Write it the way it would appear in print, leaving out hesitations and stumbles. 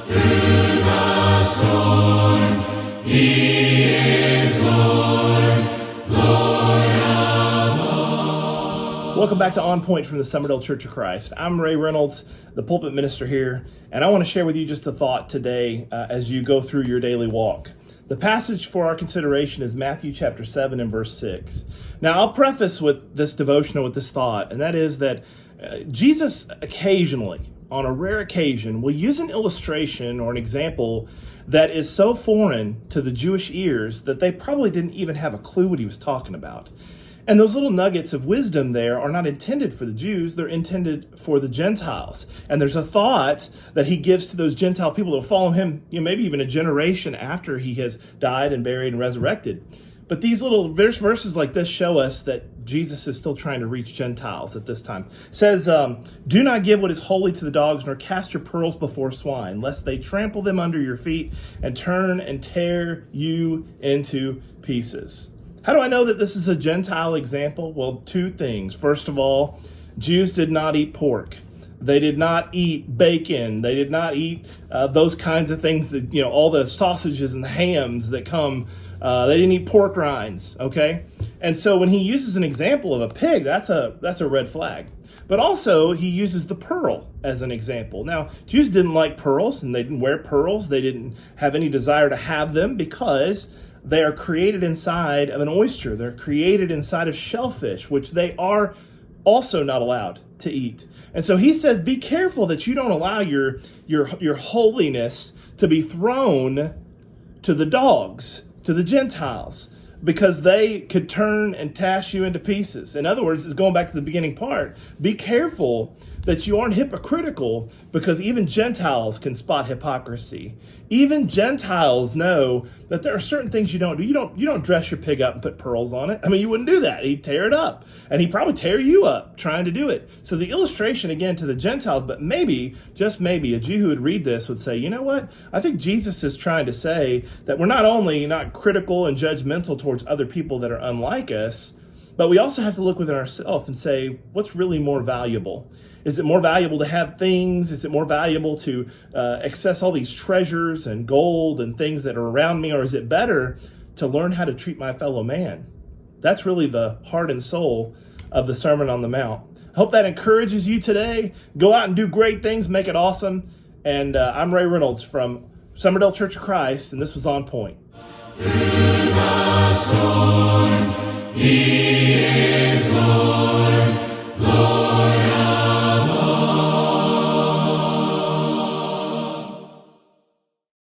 Through the storm, He is Lord, Lord of all. Welcome back to On Point from the Summerdale Church of Christ. I'm Ray Reynolds, the pulpit minister here, and I want to share with you just a thought today as you go through your daily walk. The passage for our consideration is Matthew chapter 7 and verse 6. Now, I'll preface with this devotional with this thought, and that is that Jesus occasionally, on a rare occasion, will use an illustration or an example that is so foreign to the Jewish ears that they probably didn't even have a clue what he was talking about. And those little nuggets of wisdom there are not intended for the Jews, they're intended for the Gentiles. And there's a thought that he gives to those Gentile people that will follow him, maybe even a generation after he has died and buried and resurrected. But these little verses like this show us that Jesus is still trying to reach Gentiles at this time. It says, do not give what is holy to the dogs, nor cast your pearls before swine, lest they trample them under your feet and turn and tear you into pieces. How do I know that this is a Gentile example? Well, two things. First of all, Jews did not eat pork. They did not eat bacon. They did not eat those kinds of things that, all the sausages and the hams that come. They didn't eat pork rinds, okay? And so when he uses an example of a pig, that's a red flag. But also, he uses the pearl as an example. Now, Jews didn't like pearls, and they didn't wear pearls. They didn't have any desire to have them because they are created inside of an oyster. They're created inside of shellfish, which they are also not allowed to eat. And so he says, be careful that you don't allow your holiness to be thrown to the dogs, to the Gentiles, because they could turn and dash you into pieces. In other words, it's going back to the beginning part. Be careful that you aren't hypocritical, because even Gentiles can spot hypocrisy. Even Gentiles know that there are certain things you don't do. You don't dress your pig up and put pearls on it. I mean, you wouldn't do that. He'd tear it up, and he'd probably tear you up trying to do it. So the illustration again to the Gentiles, but maybe, just maybe, a Jew who would read this would say, you know what? I think Jesus is trying to say that we're not only not critical and judgmental towards other people that are unlike us, but we also have to look within ourselves and say, what's really more valuable? Is it more valuable to have things? Is it more valuable to access all these treasures and gold and things that are around me? Or is it better to learn how to treat my fellow man? That's really the heart and soul of the Sermon on the Mount. I hope that encourages you today. Go out and do great things. Make it awesome. And I'm Ray Reynolds from Summerdale Church of Christ, and this was On Point. Through the storm, He is Lord.